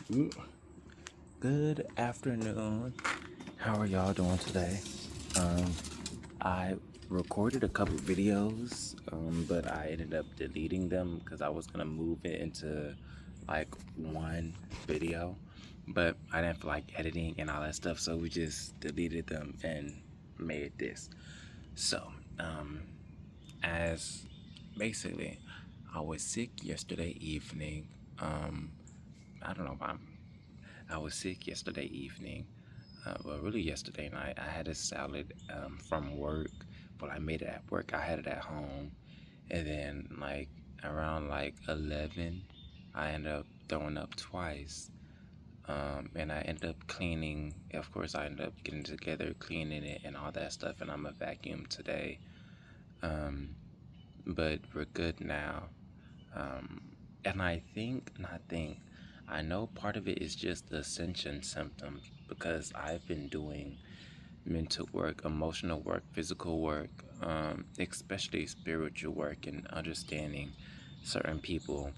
Mm, Good afternoon. How are y'all doing today? Um, I recorded a couple videos, but I ended up deleting them because I was gonna move it into like one video, but I didn't feel like editing and all that stuff, so we just deleted them and made this. So, as basically, I was sick yesterday evening. Um, I don't know if I was sick yesterday evening. Well, really yesterday night. I had a salad from work. Well, I made it at work. I had it at home, and then like around like 11, I ended up throwing up twice. And I ended up cleaning. Of course, I ended up getting together, cleaning it, and all that stuff. And I'm a vacuum today. Um, but we're good now. And I know part of it is just ascension symptoms because I've been doing mental work, emotional work, physical work, especially spiritual work, and understanding certain people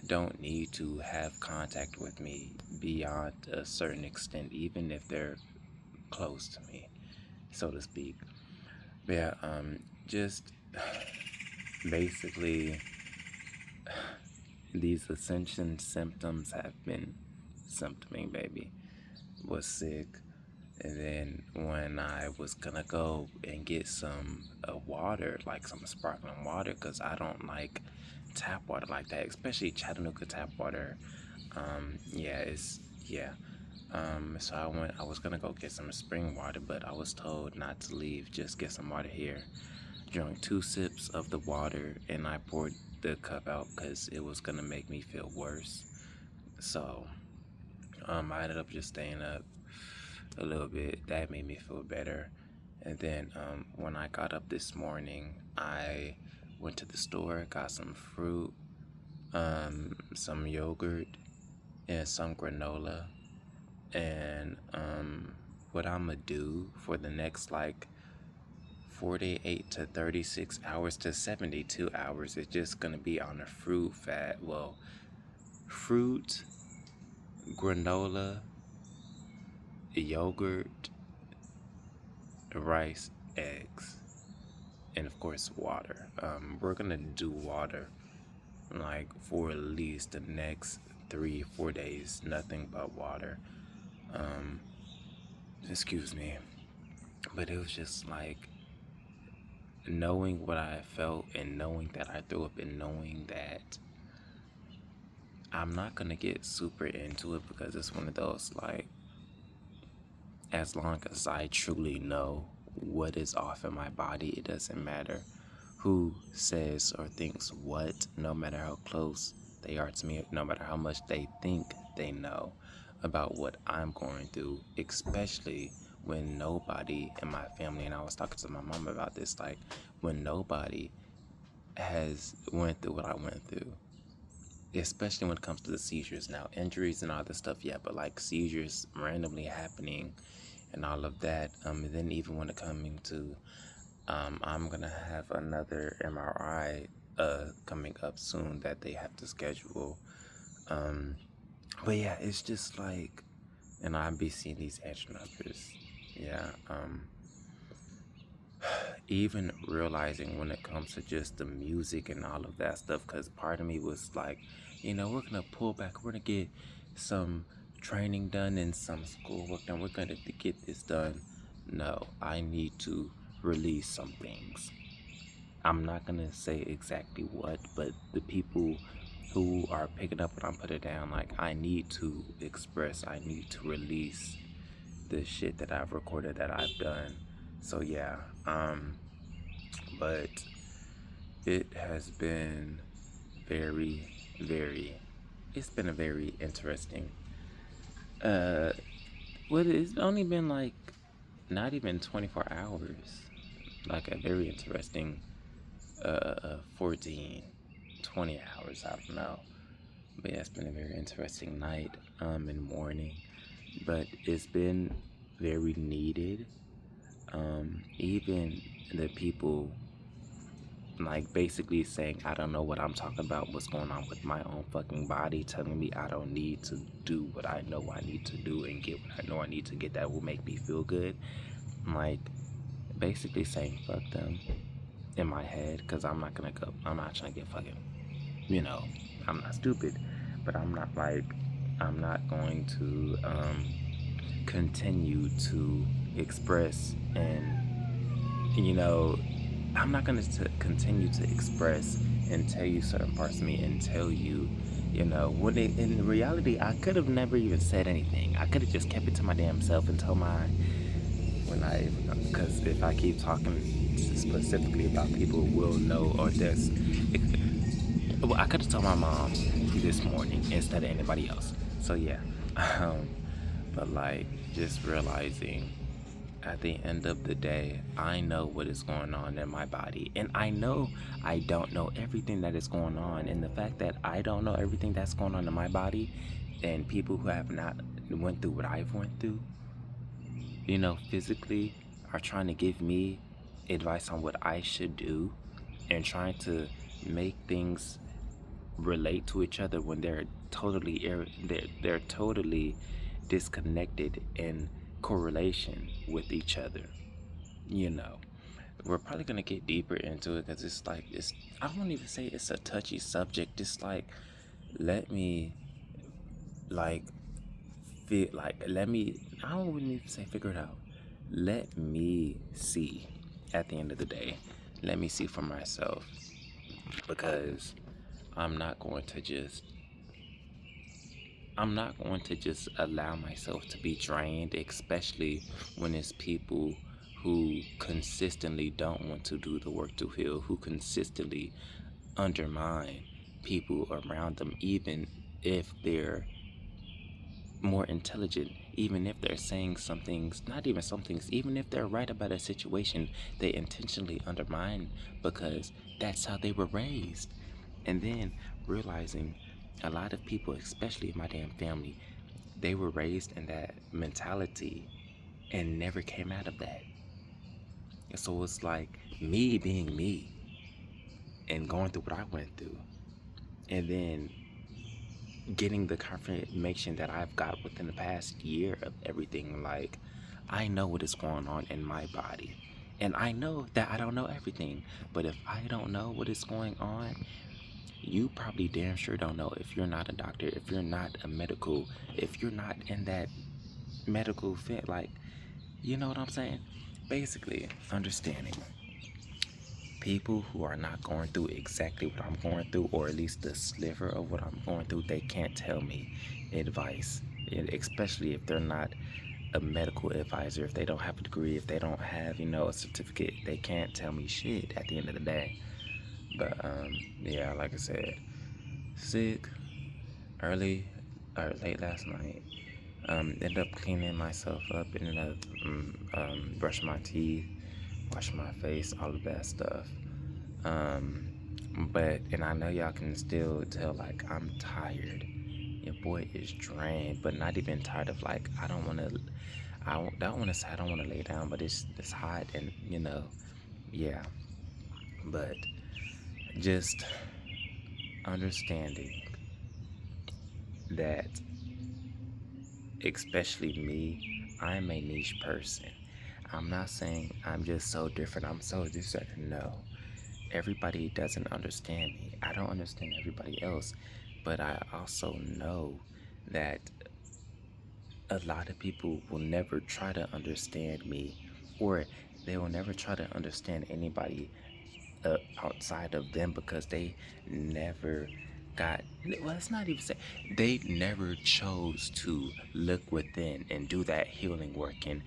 don't need to have contact with me beyond a certain extent, even if they're close to me, so to speak. Yeah, just basically these ascension symptoms have been symptoming, baby. Was sick, and then when I was gonna go and get some water, like some sparkling water, because I don't like tap water like that, especially Chattanooga tap water. Yeah, yeah. So I was gonna go get some spring water, but I was told not to leave, just get some water here. Drank 2 sips of the water, and I poured the cup out because it was gonna make me feel worse. So, I ended up just staying up a little bit. That made me feel better. And then when I got up this morning, I went to the store, got some fruit, some yogurt, and some granola. And what I'm gonna do for the next like 48 to 36 hours to 72 hours is just gonna be on a fruit fat. Well, fruit, granola, yogurt, rice, eggs, and of course water. We're gonna do water like for at least the next 3 4 days, nothing but water. Um, excuse me, but it was just like knowing what I felt and knowing that I threw up and knowing that I'm not gonna get super into it because it's one of those like, as long as I truly know what is off in my body, it doesn't matter who says or thinks what, no matter how close they are to me, no matter how much they think they know about what I'm going through, especially when nobody in my family, and I was talking to my mom about this, like when nobody has went through what I went through, especially when it comes to the seizures. Now, injuries and all this stuff, yeah, but like seizures randomly happening and all of that. And then even when it coming to, I'm gonna have another MRI coming up soon that they have to schedule. Um, but yeah, it's just like, and I'll be seeing these edge numbers. Yeah. Even realizing when it comes to just the music and all of that stuff, because part of me was like, we're gonna pull back, we're gonna get some training done and some schoolwork done, we're gonna get this done. No, I need to release some things. I'm not gonna say exactly what, but the people who are picking up what I'm putting down, like I need to express, I need to release the shit that I've recorded, that I've done. So yeah, but it has been very, very, it's been a very interesting, uh, it's only been like not even 24 hours, like a very interesting, 14, 20 hours, I don't know. But yeah, it's been a very interesting night, and morning, but it's been very needed. Even the people Like basically saying I don't know what I'm talking about, what's going on with my own fucking body, telling me I don't need to do what I know I need to do and get what I know I need to get that will make me feel good. Like basically saying fuck them in my head, because I'm not trying to get fucking, you know, I'm not stupid, but I'm not going to continue to express and, you know, I'm not going to continue to express and tell you certain parts of me and tell you, you know, when in reality, I could have never even said anything. I could have just kept it to my damn self until because if I keep talking specifically about people who will know or this, well, I could have told my mom this morning instead of anybody else. So yeah, um, but like just realizing at the end of the day, I know what is going on in my body. And I know I don't know everything that is going on. And the fact that I don't know everything that's going on in my body, and people who have not went through what I've went through, you know, physically, are trying to give me advice on what I should do and trying to make things relate to each other when they're totally disconnected in correlation with each other. You know, we're probably gonna get deeper into it because it's I won't even say it's a touchy subject. It's like let me like feel like let me I don't even need to say figure it out. Let me see at the end of the day. Let me see for myself, because I'm not going to just I'm not going to just allow myself to be drained, especially when it's people who consistently don't want to do the work to heal, who consistently undermine people around them, even if they're more intelligent, even if they're saying some things, not even some things, even if they're right about a situation, they intentionally undermine because that's how they were raised. And then realizing a lot of people, especially in my damn family, they were raised in that mentality and never came out of that. And so it's like me being me and going through what I went through, and then getting the confirmation that I've got within the past year of everything. Like, I know what is going on in my body. And I know that I don't know everything. But if I don't know what is going on, you probably damn sure don't know if you're not a doctor, if you're not a medical, if you're not in that medical fit. Like, you know what I'm saying? Basically, understanding people who are not going through exactly what I'm going through, or at least the sliver of what I'm going through, they can't tell me advice. And especially if they're not a medical advisor, if they don't have a degree, if they don't have, you know, a certificate, they can't tell me shit at the end of the day. But yeah, like I said, sick early or late last night. Ended up cleaning myself up, ended up brushing my teeth, washing my face, all of that stuff. Um, and I know y'all can still tell, like, I'm tired. Your boy is drained, but not even tired of, like, don't want to say I don't want to lay down, but it's hot and, you know, yeah. But just understanding that, especially me, I'm a niche person. I'm not saying I'm just so different, I'm so different. No. Everybody doesn't understand me. I don't understand everybody else. But I also know that a lot of people will never try to understand me, or they will never try to understand anybody outside of them, because they never got, well, it's not even say, they never chose to look within and do that healing work and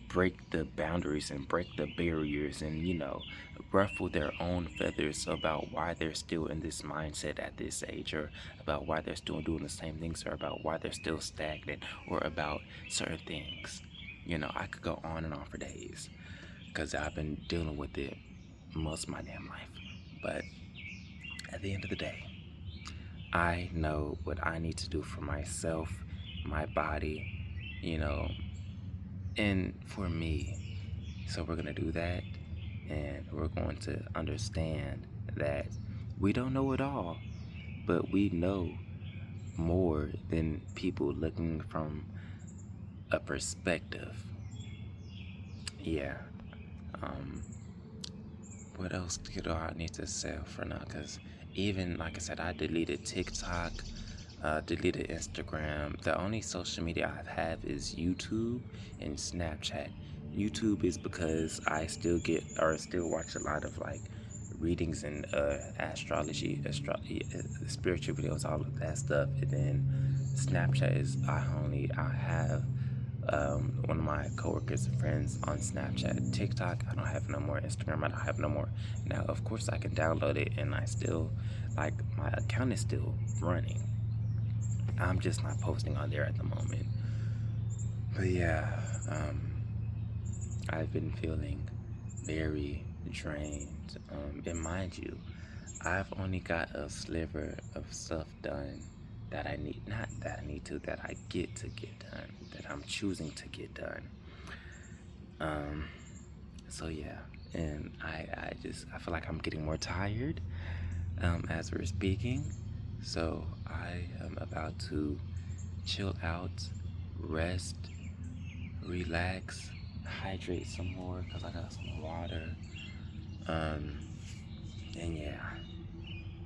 break the boundaries and break the barriers and, you know, ruffle their own feathers about why they're still in this mindset at this age, or about why they're still doing the same things, or about why they're still stagnant, or about certain things. You know, I could go on and on for days because I've been dealing with it most of my damn life. But at the end of the day, I know what I need to do for myself, my body, you know, and for me. So we're going to do that, and we're going to understand that we don't know it all, but we know more than people looking from a perspective. Yeah. Um, what else do I need to say for now? Because even, like I said, I deleted TikTok, deleted Instagram. The only social media I have is YouTube and Snapchat. YouTube is because I still get or still watch a lot of like readings and astrology, spiritual videos, all of that stuff. And then Snapchat is I have one of my coworkers and friends on Snapchat. TikTok, I don't have no more. Instagram, I don't have no more. Now, of course, I can download it, and I still like my account is still running. I'm just not posting on there at the moment. But yeah, I've been feeling very drained. And mind you, I've only got a sliver of stuff done that I need, not that I need to, that I get to get done, that I'm choosing to get done. So yeah, and I feel like I'm getting more tired as we're speaking. So I am about to chill out, rest, relax, hydrate some more because I got some water. Um, and yeah,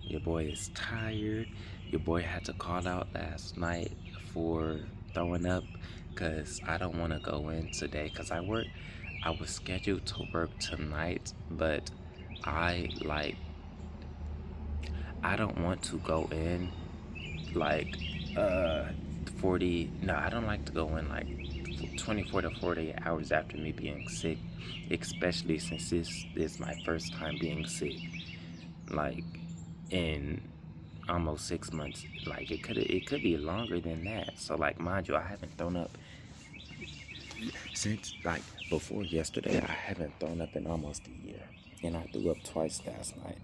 your boy is tired. Your boy had to call out last night for throwing up because I don't want to go in today because I was scheduled to work tonight, but I like, I don't want to go in like uh 40, no, I don't like to go in like 24 to 48 hours after me being sick, especially since this is my first time being sick, like in almost 6 months. Like it could be longer than that. So like, mind you, I haven't thrown up since like before yesterday. I haven't thrown up in almost a year, and I threw up twice last night.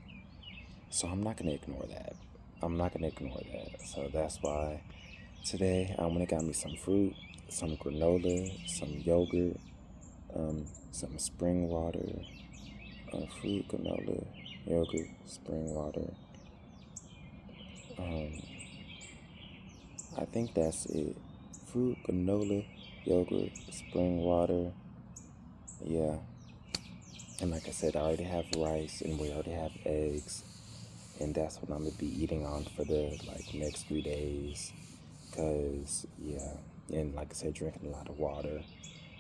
So I'm not gonna ignore that. I'm not gonna ignore that. So that's why today I went and got me some fruit, some granola, some yogurt, some spring water, fruit, granola, yogurt, spring water. I think that's it. Fruit, granola, yogurt, spring water. Yeah. And like I said, I already have rice and we already have eggs. And that's what I'm gonna be eating on for the like next 3 days. Cause yeah. And like I said, drinking a lot of water,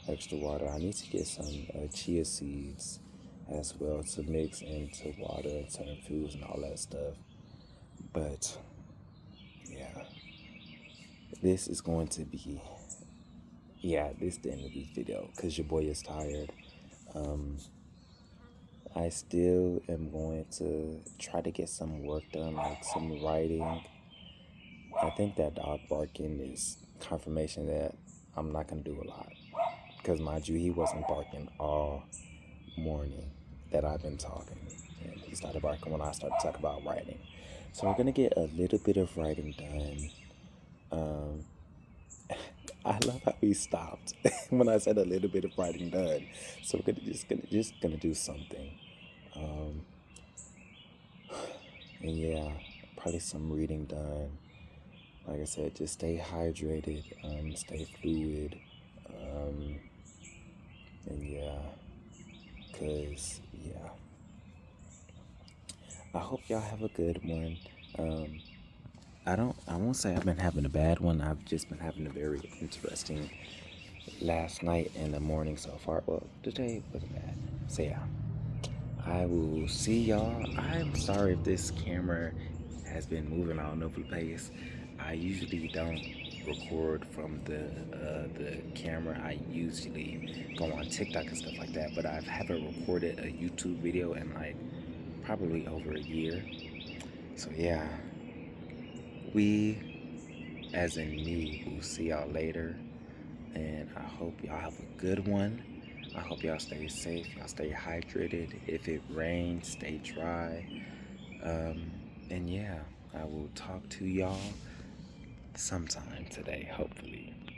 extra water. I need to get some chia seeds as well to mix into water and certain foods and all that stuff. But yeah, this is going to be, yeah, this is the end of this video because your boy is tired. I still am going to try to get some work done, like some writing. I think that dog barking is confirmation that I'm not going to do a lot. Because mind you, he wasn't barking all morning that I've been talking. And he started barking when I started talking about writing. So we're going to get a little bit of writing done. I love how he stopped when I said a little bit of writing done. So we're just gonna do something. And yeah, probably some reading done. Like I said, just stay hydrated, stay fluid, and yeah, cause yeah. I hope y'all have a good one. I won't say I've been having a bad one. I've just been having a very interesting last night and the morning so far. Well, today wasn't bad. So yeah, I will see y'all. I'm sorry if this camera has been moving all over the place. I usually don't record from the camera. I usually go on TikTok and stuff like that, but I haven't recorded a YouTube video in like probably over a year. So yeah, we, as in me, will see y'all later. And I hope y'all have a good one. I hope y'all stay safe, y'all stay hydrated. If it rains, stay dry. And yeah, I will talk to y'all sometime today, hopefully.